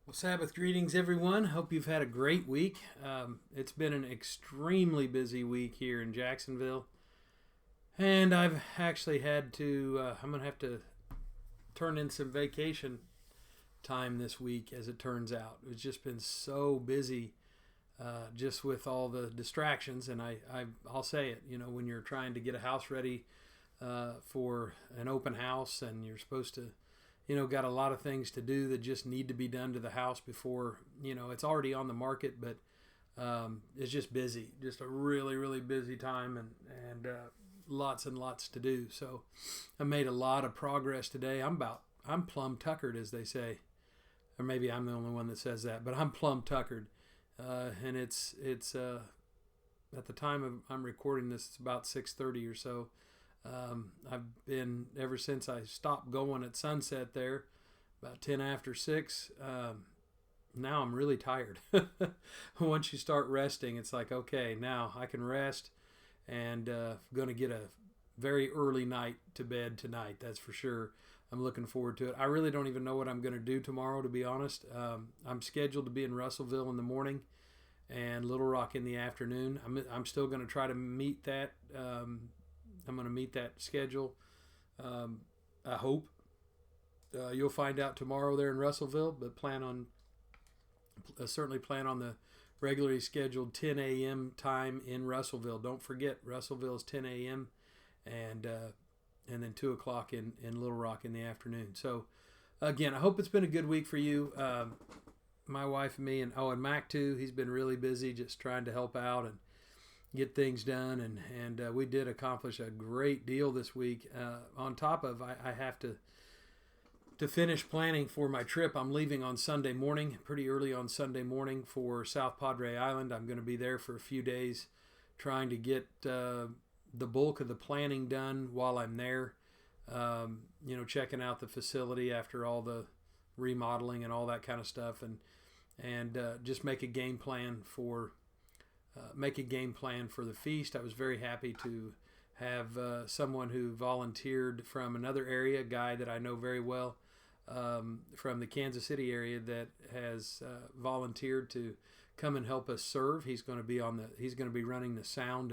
Well, Sabbath greetings, everyone. Hope you've had a great week. It's been an extremely busy week here in Jacksonville, and I've actually had to. I'm gonna have to turn in some vacation time this week, as it turns out. It's just been so busy, just with all the distractions. And I'll say it. When you're trying to get a house ready for an open house, and you're supposed to got a lot of things to do that just need to be done to the house before, it's already on the market, but it's just busy, just a really, really busy time, and lots and lots to do. So I made a lot of progress today. I'm plumb tuckered, as they say, or maybe I'm the only one that says that, but I'm plumb tuckered. And it's at the time I'm recording this, it's about 6:30 or so. I've been, ever since I stopped going at sunset there, about 10 after 6. Now I'm really tired. Once you start resting, it's like, okay, now I can rest, and going to get a very early night to bed tonight, that's for sure. I'm looking forward to it. I really don't even know what I'm going to do tomorrow, to be honest. I'm scheduled to be in Russellville in the morning and Little Rock in the afternoon. I'm still going to try to meet that. I'm going to meet that schedule. I hope. You'll find out tomorrow there in Russellville, but certainly plan on the regularly scheduled 10 a.m. time in Russellville. Don't forget, Russellville is 10 a.m. and then 2 o'clock in Little Rock in the afternoon. So again, I hope it's been a good week for you. My wife and me, and Mac too. He's been really busy just trying to help out and get things done, and we did accomplish a great deal this week. On top of, I have to finish planning for my trip. I'm leaving on Sunday morning, pretty early on Sunday morning, for South Padre Island. I'm going to be there for a few days, trying to get the bulk of the planning done while I'm there. Checking out the facility after all the remodeling and all that kind of stuff, and just make a game plan for the feast. I was very happy to have someone who volunteered from another area, a guy that I know very well, from the Kansas City area, that has volunteered to come and help us serve. He's going to be running the sound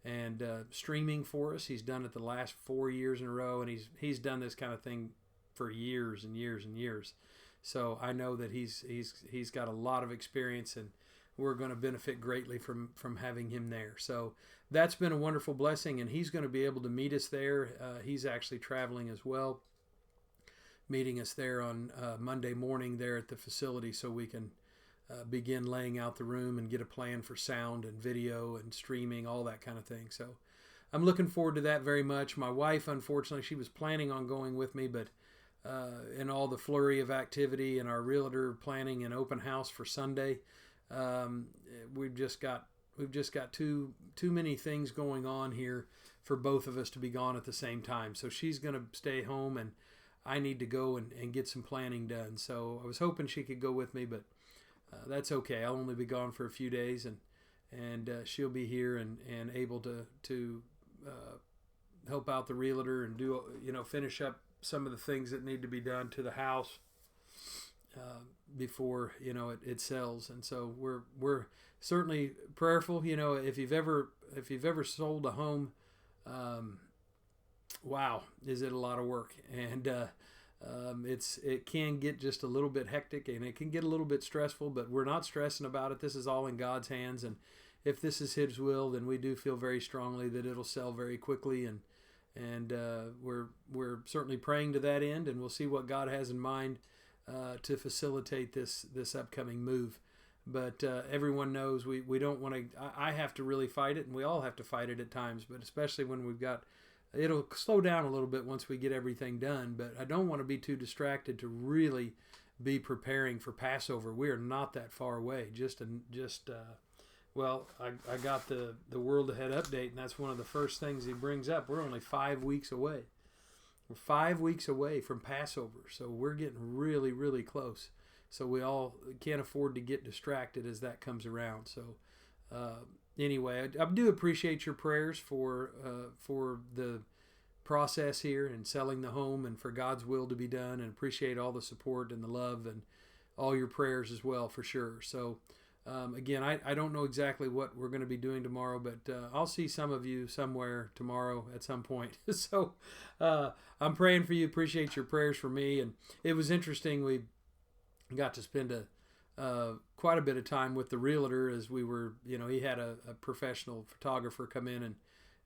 and streaming for us. He's done it the last 4 years in a row, and he's done this kind of thing for years and years and years. So I know that he's got a lot of experience, and we're going to benefit greatly from having him there. So that's been a wonderful blessing, and he's going to be able to meet us there. He's actually traveling as well, meeting us there on Monday morning there at the facility, so we can begin laying out the room and get a plan for sound and video and streaming, all that kind of thing. So I'm looking forward to that very much. My wife, unfortunately, she was planning on going with me, but in all the flurry of activity and our realtor planning an open house for Sunday, we've just got too many things going on here for both of us to be gone at the same time. So she's going to stay home, and I need to go and get some planning done. So I was hoping she could go with me, but that's okay. I'll only be gone for a few days, and she'll be here and able to help out the realtor and do finish up some of the things that need to be done to the house before it sells. And so we're certainly prayerful. If you've ever sold a home, wow, is it a lot of work? And it can get just a little bit hectic, and it can get a little bit stressful, but we're not stressing about it. This is all in God's hands, and if this is His will, then we do feel very strongly that it'll sell very quickly, and we're certainly praying to that end, and we'll see what God has in mind to facilitate this upcoming move. But everyone knows we don't want to. I have to really fight it, and we all have to fight it at times. But especially when it'll slow down a little bit once we get everything done. But I don't want to be too distracted to really be preparing for Passover. We are not that far away. Well, I got the World Ahead update, and that's one of the first things he brings up. We're only 5 weeks away. We're 5 weeks away from Passover, so we're getting really, really close. So we all can't afford to get distracted as that comes around. So anyway, I do appreciate your prayers for the process here and selling the home, and for God's will to be done, and appreciate all the support and the love and all your prayers as well, for sure. So again, I don't know exactly what we're going to be doing tomorrow, but I'll see some of you somewhere tomorrow at some point. So I'm praying for you. Appreciate your prayers for me. And it was interesting. We got to spend quite a bit of time with the realtor as we were, he had a professional photographer come in and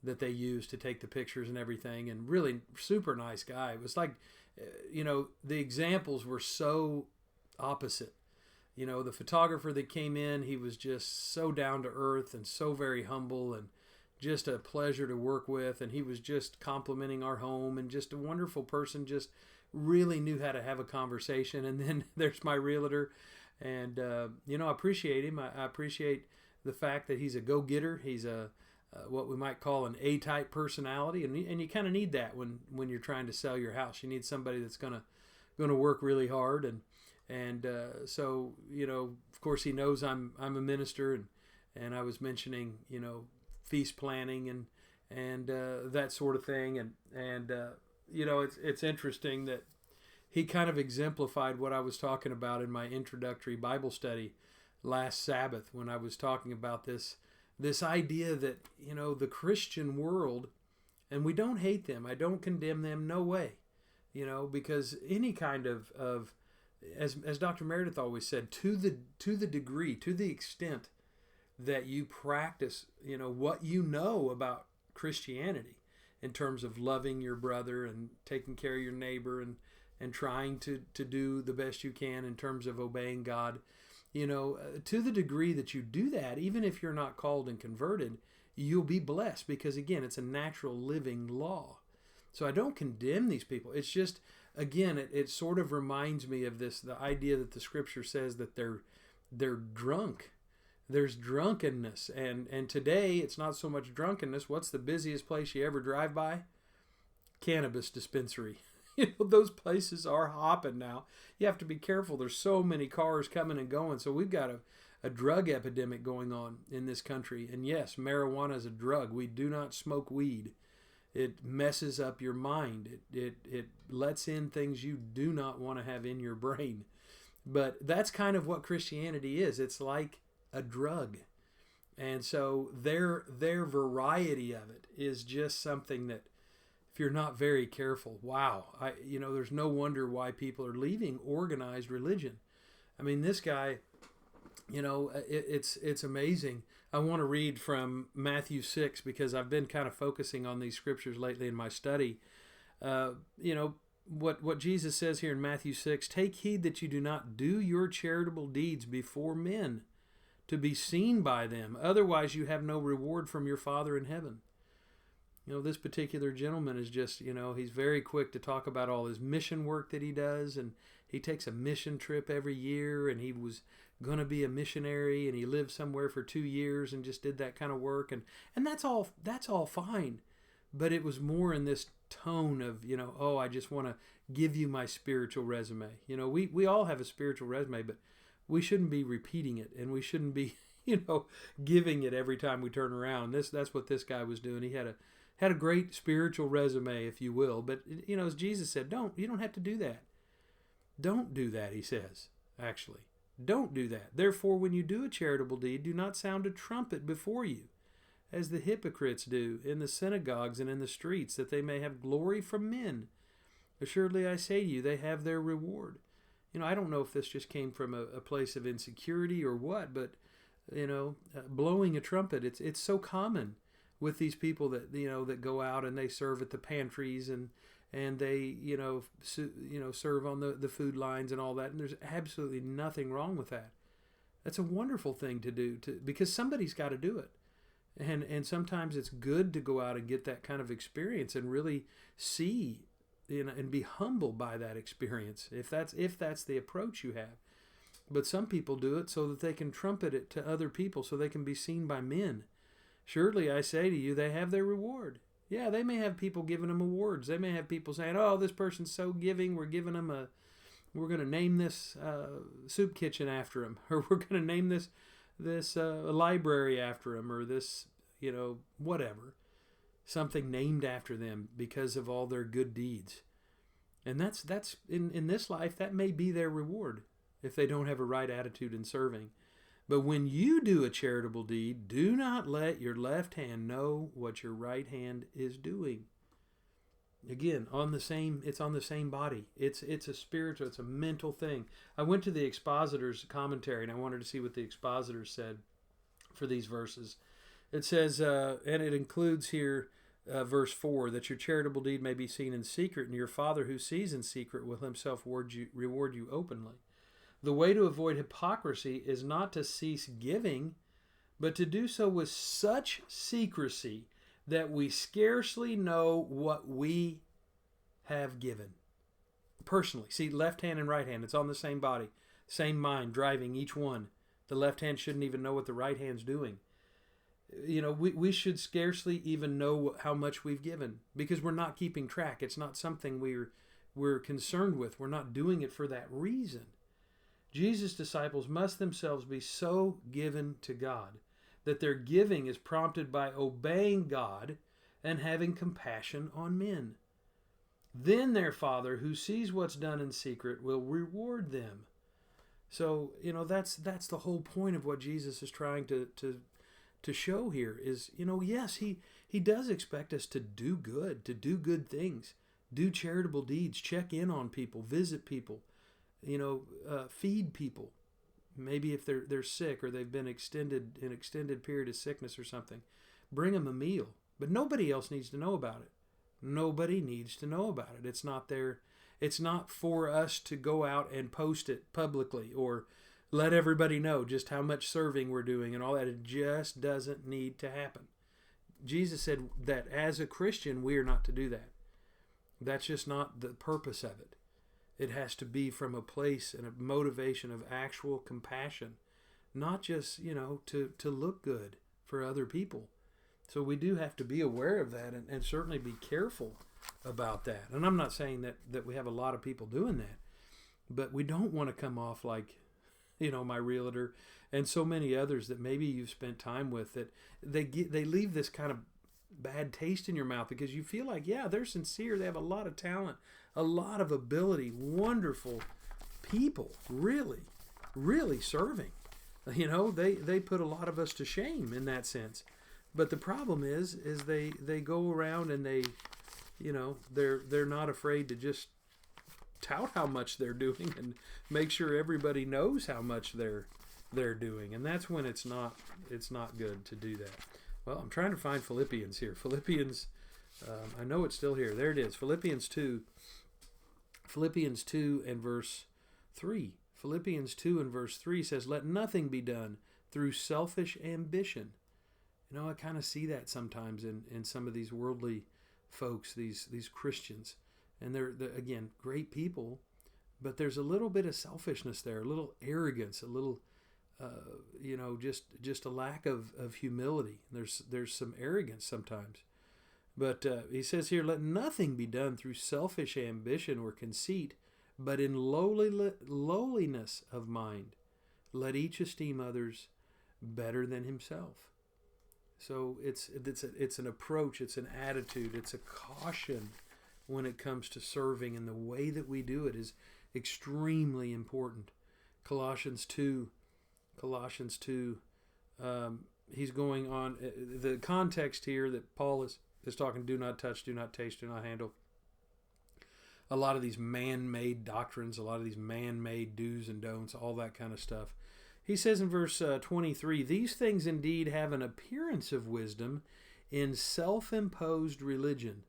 that they used to take the pictures and everything, and really super nice guy. It was like, the examples were so opposite. The photographer that came in, he was just so down to earth and so very humble and just a pleasure to work with. And he was just complimenting our home and just a wonderful person, just really knew how to have a conversation. And then there's my realtor. And, I appreciate him. I appreciate the fact that he's a go-getter. He's what we might call an A-type personality. And you kind of need that when you're trying to sell your house. You need somebody that's going to work really hard. And so, of course, he knows I'm a minister, and I was mentioning, feast planning and that sort of thing, and it's interesting that he kind of exemplified what I was talking about in my introductory Bible study last Sabbath when I was talking about this idea that the Christian world, and we don't hate them, I don't condemn them, no way, because any kind of as Dr. Meredith always said, to the degree, to the extent that you practice, what about Christianity in terms of loving your brother and taking care of your neighbor and trying to do the best you can in terms of obeying God, to the degree that you do that, even if you're not called and converted, you'll be blessed because, again, it's a natural living law. So I don't condemn these people. It's just, again, it sort of reminds me of the idea that the scripture says that they're drunk. There's drunkenness. And today it's not so much drunkenness. What's the busiest place you ever drive by? Cannabis dispensary. Those places are hopping now. You have to be careful. There's so many cars coming and going. So we've got a drug epidemic going on in this country. And yes, marijuana is a drug. We do not smoke weed. It messes up your mind. It lets in things you do not want to have in your brain. But that's kind of what Christianity is. It's like a drug. And so their variety of it is just something that, if you're not very careful, wow, there's no wonder why people are leaving organized religion. I mean, this guy, it's amazing. I want to read from Matthew 6 because I've been kind of focusing on these scriptures lately in my study. What Jesus says here in Matthew 6, take heed that you do not do your charitable deeds before men to be seen by them. Otherwise, you have no reward from your Father in heaven. This particular gentleman is just, he's very quick to talk about all his mission work that he does. And he takes a mission trip every year, and he was going to be a missionary, and he lived somewhere for 2 years and just did that kind of work. And that's all fine. But it was more in this tone of, I just want to give you my spiritual resume. We all have a spiritual resume, but we shouldn't be repeating it, and we shouldn't be, giving it every time we turn around. That's what this guy was doing. He had a great spiritual resume, if you will. But, as Jesus said, you don't have to do that. Don't do that, he says, actually. Don't do that. Therefore, when you do a charitable deed, do not sound a trumpet before you, as the hypocrites do in the synagogues and in the streets, that they may have glory from men. Assuredly, I say to you, they have their reward. I don't know if this just came from a place of insecurity or what, but, blowing a trumpet, it's so common with these people that that go out and they serve at the pantries and they serve on the food lines and all that, and there's absolutely nothing wrong with that. That's a wonderful thing to do because somebody's got to do it, and sometimes it's good to go out and get that kind of experience and really see and be humbled by that experience if that's the approach you have. But some people do it so that they can trumpet it to other people so they can be seen by men. Surely I say to you, they have their reward. Yeah, they may have people giving them awards. They may have people saying, "Oh, this person's so giving. We're giving them we're going to name this soup kitchen after him, or we're going to name this library after him, or this whatever, something named after them because of all their good deeds." And that's in this life that may be their reward. if they don't have a right attitude in serving. But when you do a charitable deed, do not let your left hand know what your right hand is doing. Again, it's on the same body. It's a spiritual, it's a mental thing. I went to the expositor's commentary and I wanted to see what the expositor said for these verses. It says, and it includes here verse 4, that your charitable deed may be seen in secret, and your Father who sees in secret will himself reward you openly. The way to avoid hypocrisy is not to cease giving, but to do so with such secrecy that we scarcely know what we have given. Personally, see, left hand and right hand, it's on the same body, same mind driving each one. The left hand shouldn't even know what the right hand's doing. You know, we should scarcely even know how much we've given because we're not keeping track. It's not something we're concerned with. We're not doing it for that reason. Jesus' disciples must themselves be so given to God that their giving is prompted by obeying God and having compassion on men. Then their Father, who sees what's done in secret, will reward them. So, you know, that's the whole point of what Jesus is trying to show here is, you know, yes, he does expect us to do good things, do charitable deeds, check in on people, visit people, you know, feed people. Maybe if they're sick or they've been an extended period of sickness or something, bring them a meal. But nobody else needs to know about it. Nobody needs to know about it. It's not there. It's not for us to go out and post it publicly or let everybody know just how much serving we're doing and all that. It just doesn't need to happen. Jesus said that as a Christian, we are not to do that. That's just not the purpose of it. It has to be from a place and a motivation of actual compassion, not just, you know, to look good for other people. So we do have to be aware of that and certainly be careful about that. And I'm not saying that we have a lot of people doing that, but we don't want to come off like, you know, my realtor and so many others that maybe you've spent time with, that they leave this kind of bad taste in your mouth because you feel like, yeah, they're sincere, they have a lot of talent, a lot of ability, wonderful people, really, really serving. You know, they put a lot of us to shame in that sense. But the problem is they go around and they, you know, they're not afraid to just tout how much they're doing and make sure everybody knows how much they're doing, and that's when it's not good to do that. Well, I'm trying to find Philippians here. Philippians, I know it's still here. There it is. Philippians 2 and verse 3. Philippians 2 and verse 3 says, "Let nothing be done through selfish ambition." You know, I kind of see that sometimes in some of these worldly folks, these Christians. And they're again, great people, but there's a little bit of selfishness there, a little arrogance, a little, you know, just a lack of humility. There's some arrogance sometimes. But he says here, "Let nothing be done through selfish ambition or conceit, but in lowliness of mind. Let each esteem others better than himself." So it's an approach, it's an attitude, it's a caution when it comes to serving, and the way that we do it is extremely important. Colossians 2, he's going on, the context here that Paul is talking, do not touch, do not taste, do not handle. A lot of these man-made doctrines, a lot of these man-made do's and don'ts, all that kind of stuff. He says in verse 23, "These things indeed have an appearance of wisdom in self-imposed religion."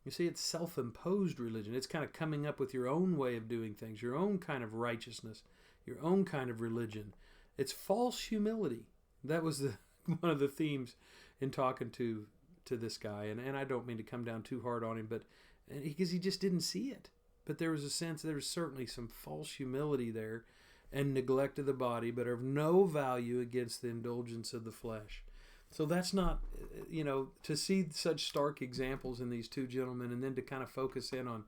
You see, it's self-imposed religion. It's kind of coming up with your own way of doing things, your own kind of righteousness, your own kind of religion. It's false humility. That was one of the themes in talking to this guy. And I don't mean to come down too hard on him, but because he just didn't see it. But there was a sense, there was certainly some false humility there and neglect of the body, but of no value against the indulgence of the flesh. So that's not, you know, to see such stark examples in these two gentlemen, and then to kind of focus in on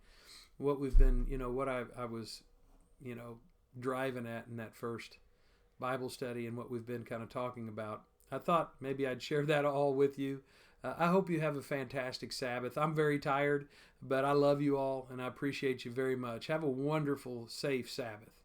what we've been, you know, what I was, you know, driving at in that first Bible study and what we've been kind of talking about. I thought maybe I'd share that all with you. I hope you have a fantastic Sabbath. I'm very tired, but I love you all, and I appreciate you very much. Have a wonderful, safe Sabbath.